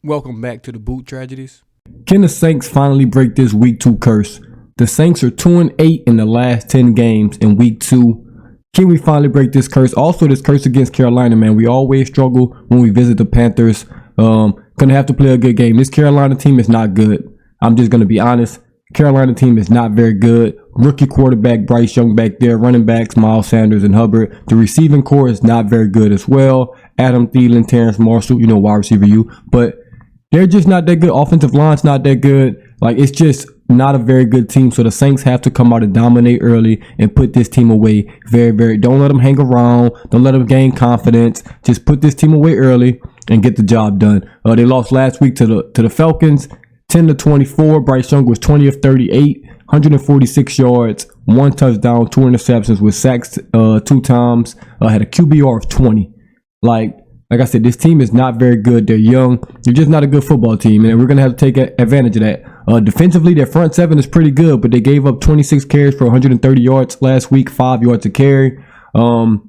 Welcome back to the Boot Tragedies. Can the Saints finally break this Week 2 curse? The Saints are 2-8 in the last 10 games in Week 2. Can we finally break this curse? Also, this curse against Carolina, man. We always struggle when we visit the Panthers. Gonna have to play a good game. This Carolina team is not good. I'm just gonna be honest. Carolina team is not very good. Rookie quarterback Bryce Young back there. Running backs Miles Sanders and Hubbard. The receiving core is not very good as well. Adam Thielen, Terrence Marshall, wide receiver you. But they're just not that good. Offensive line's not that good. Like, it's just not a very good team. So the Saints have to come out and dominate early and put this team away. Don't let them hang around. Don't let them gain confidence. Just put this team away early and get the job done. They lost last week to the Falcons, 10-24. Bryce Young was 20 of 38, 146 yards, 1 touchdown, 2 interceptions, with sacks 2 times. Had a QBR of 20. Like I said, this team is not very good. They're young. They're just not a good football team, and we're going to have to take advantage of that. Defensively, their front seven is pretty good, but they gave up 26 carries for 130 yards last week, 5 yards a carry. I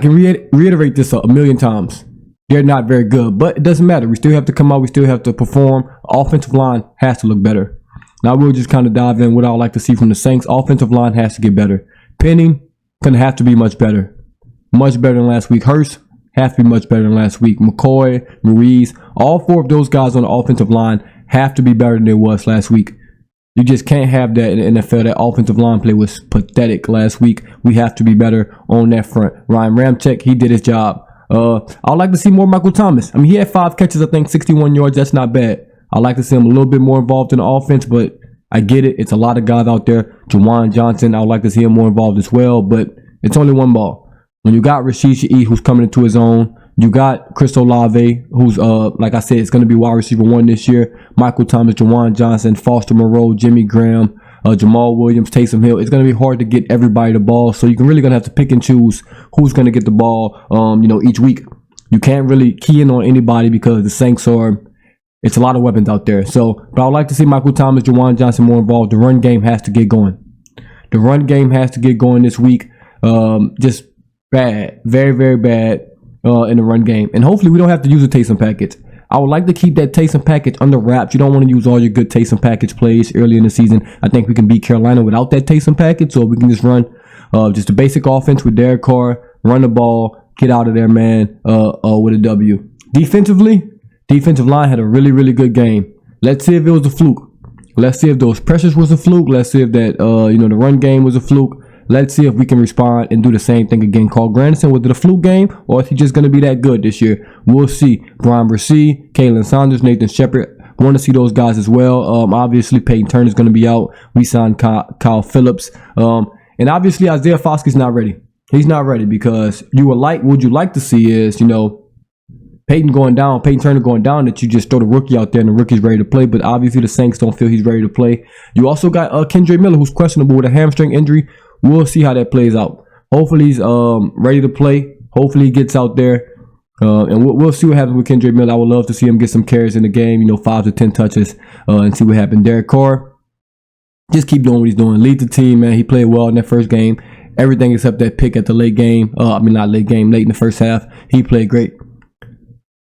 can reiterate this a million times. They're not very good, but it doesn't matter. We still have to come out. We still have to perform. Offensive line has to look better. Now we'll just kind of dive in what I would like to see from the Saints. Offensive line has to get better. Penning going to have to be much better. Much better than last week. Hurst have to be much better than last week. McCoy, Ruiz, all 4 of those guys on the offensive line have to be better than they was last week. You just can't have that in the NFL. That offensive line play was pathetic last week. We have to be better on that front. Ryan Ramczyk, he did his job. I'd like to see more Michael Thomas. I mean, he had 5 catches, I think 61 yards. That's not bad. I'd like to see him a little bit more involved in the offense, but I get it. It's a lot of guys out there. Juwan Johnson, I would like to see him more involved as well, but it's only one ball. When you got Rashid Shaheed, who's coming into his own, you got Chris Olave, who's, like I said, it's going to be wide receiver 1 this year. Michael Thomas, Juwan Johnson, Foster Moreau, Jimmy Graham, Jamal Williams, Taysom Hill. It's going to be hard to get everybody the ball, so you're really going to have to pick and choose who's going to get the ball, each week. You can't really key in on anybody because the Saints it's a lot of weapons out there. But I would like to see Michael Thomas, Juwan Johnson more involved. The run game has to get going. The run game has to get going this week. Just bad, very, very bad in the run game. And hopefully we don't have to use a Taysom package. I would like to keep that Taysom package under wraps. You don't want to use all your good Taysom package plays early in the season. I think we can beat Carolina without that Taysom package, so we can just run just a basic offense with Derek Carr, run the ball, get out of there, man, with a W. Defensive line had a really, really good game. Let's see if it was a fluke. Let's see if those pressures was a fluke. Let's see if that, the run game was a fluke. Let's see if we can respond and do the same thing again. Carl Granderson, was it a fluke game, or is he just going to be that good this year? We'll see. Brian Brissy, Kalen Saunders, Nathan Shepard. Want to see those guys as well. Obviously, Peyton Turner's going to be out. We signed Kyle Phillips. And obviously, Isaiah Foskey's not ready. He's not ready because what you like to see is, Peyton Turner going down, that you just throw the rookie out there and the rookie's ready to play. But obviously, the Saints don't feel he's ready to play. You also got Kendre Miller, who's questionable with a hamstring injury. We'll see how that plays out. Hopefully he's ready to play. Hopefully he gets out there. And we'll see what happens with Kendre Miller. I would love to see him get some carries in the game, 5 to 10 touches, and see what happens. Derek Carr, just keep doing what he's doing. Lead the team, man. He played well in that first game. Everything except that pick at the late game. Not late game, late in the first half. He played great.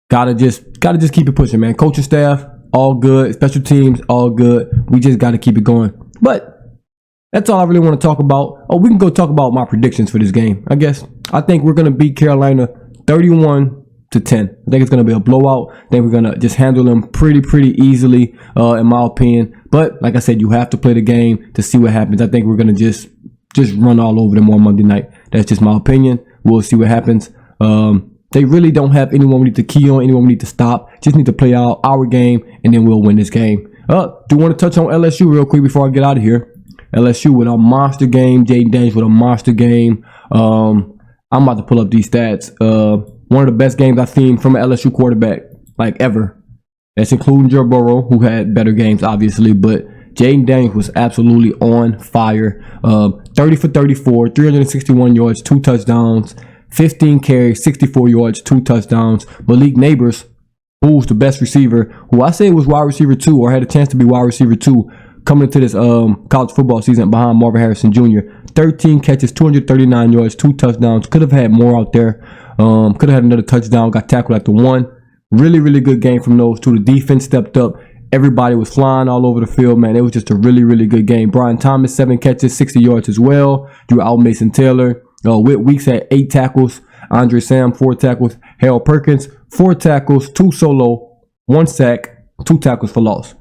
Gotta just keep it pushing, man. Coaching staff, all good. Special teams, all good. We just gotta keep it going. But that's all I really want to talk about. We can go talk about my predictions for this game, I guess. I think we're going to beat Carolina 31-10. I think it's going to be a blowout. I think we're going to just handle them pretty easily, in my opinion. But like I said, you have to play the game to see what happens. I think we're going to just run all over them on Monday night. That's just my opinion. We'll see what happens. They really don't have anyone we need to key on, anyone we need to stop. Just need to play our game, and then we'll win this game. Do want to touch on LSU real quick before I get out of here. LSU with a monster game. Jayden with a monster game. I'm about to pull up these stats. One of the best games I've seen from an LSU quarterback, like ever. That's including Joe Burrow, who had better games, obviously. But Jayden was absolutely on fire. 30 for 34, 361 yards, 2 touchdowns, 15 carries, 64 yards, 2 touchdowns. Malik Neighbors, who's the best receiver, who I say was wide receiver 2 or had a chance to be wide receiver 2, coming into this college football season behind Marvin Harrison Jr. 13 catches, 239 yards, 2 touchdowns. Could have had more out there. Could have had another touchdown. Got tackled at the 1. Really, really good game from those two. The defense stepped up. Everybody was flying all over the field, man. It was just a really, really good game. Brian Thomas, 7 catches, 60 yards as well. Drew out Mason Taylor. Whit Weeks had 8 tackles. Andre Sam, 4 tackles. Harold Perkins, 4 tackles, 2 solo, 1 sack, 2 tackles for loss.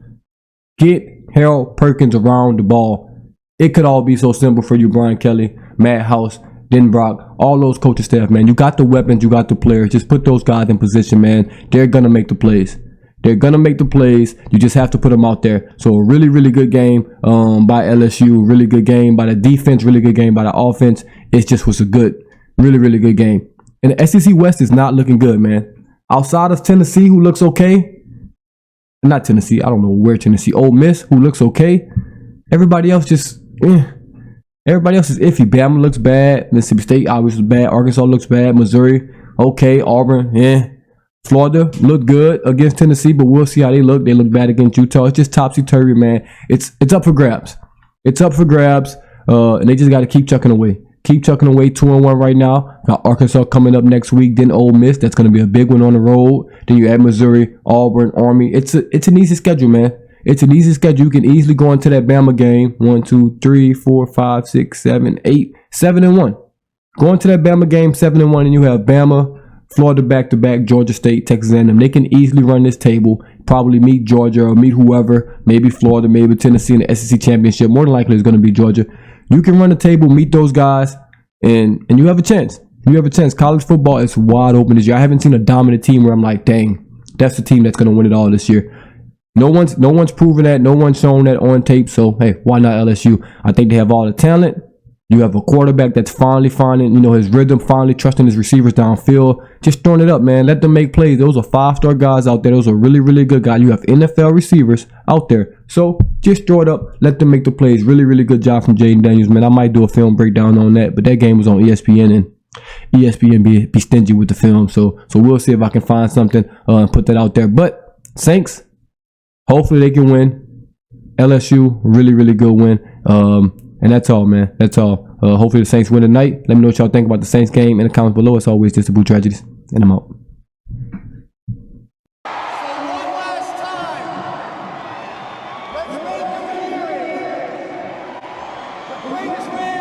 Get Harold Perkins around the ball. It could all be so simple for you, Brian Kelly, Matt House, Denbrock, all those coaching staff, man. You got the weapons, you got the players. Just put those guys in position, man. They're going to make the plays. They're going to make the plays. You just have to put them out there. So a really, really good game by LSU. Really good game by the defense. Really good game by the offense. It just was a good, really, really good game. And the SEC West is not looking good, man. Outside of Tennessee, who looks okay. Not Tennessee. I don't know where Tennessee. Ole Miss, who looks okay. Everybody else just, everybody else is iffy. Bama looks bad. Mississippi State obviously is bad. Arkansas looks bad. Missouri, okay. Auburn, Florida looked good against Tennessee, but we'll see how they look. They look bad against Utah. It's just topsy-turvy, man. It's up for grabs. It's up for grabs, and they just got to keep chucking away. Keep chucking away. 2-1 right now. Got Arkansas coming up next week. Then Ole Miss. That's going to be a big one on the road. Then you add Missouri, Auburn, Army. It's an easy schedule, man. It's an easy schedule. You can easily go into that Bama game. 1, 2, 3, 4, 5, 6, 7, 8, 7-1. Go into that Bama game 7-1, and you have Bama, Florida back-to-back, Georgia State, Texas A&M. They can easily run this table. Probably meet Georgia or meet whoever. Maybe Florida, maybe Tennessee in the SEC championship. More than likely, it's going to be Georgia. You can run the table, meet those guys, and you have a chance. You have a chance. College football is wide open this year. I haven't seen a dominant team where I'm like, dang, that's the team that's going to win it all this year. No one's proven that. No one's shown that on tape. So, hey, why not LSU? I think they have all the talent. You have a quarterback that's finally finding, his rhythm, finally trusting his receivers downfield. Just throwing it up, man. Let them make plays. Those are 5-star guys out there. Those are really, really good guys. You have NFL receivers out there. So just throw it up. Let them make the plays. Really, really good job from Jayden Daniels, man. I might do a film breakdown on that, but that game was on ESPN, and ESPN be stingy with the film. So we'll see if I can find something and put that out there. But Saints, hopefully they can win. LSU, really, really good win. And that's all, man. That's all. Hopefully the Saints win tonight. Let me know what y'all think about the Saints game in the comments below. As always, this is Boot Tragedies, and I'm out. The greatest man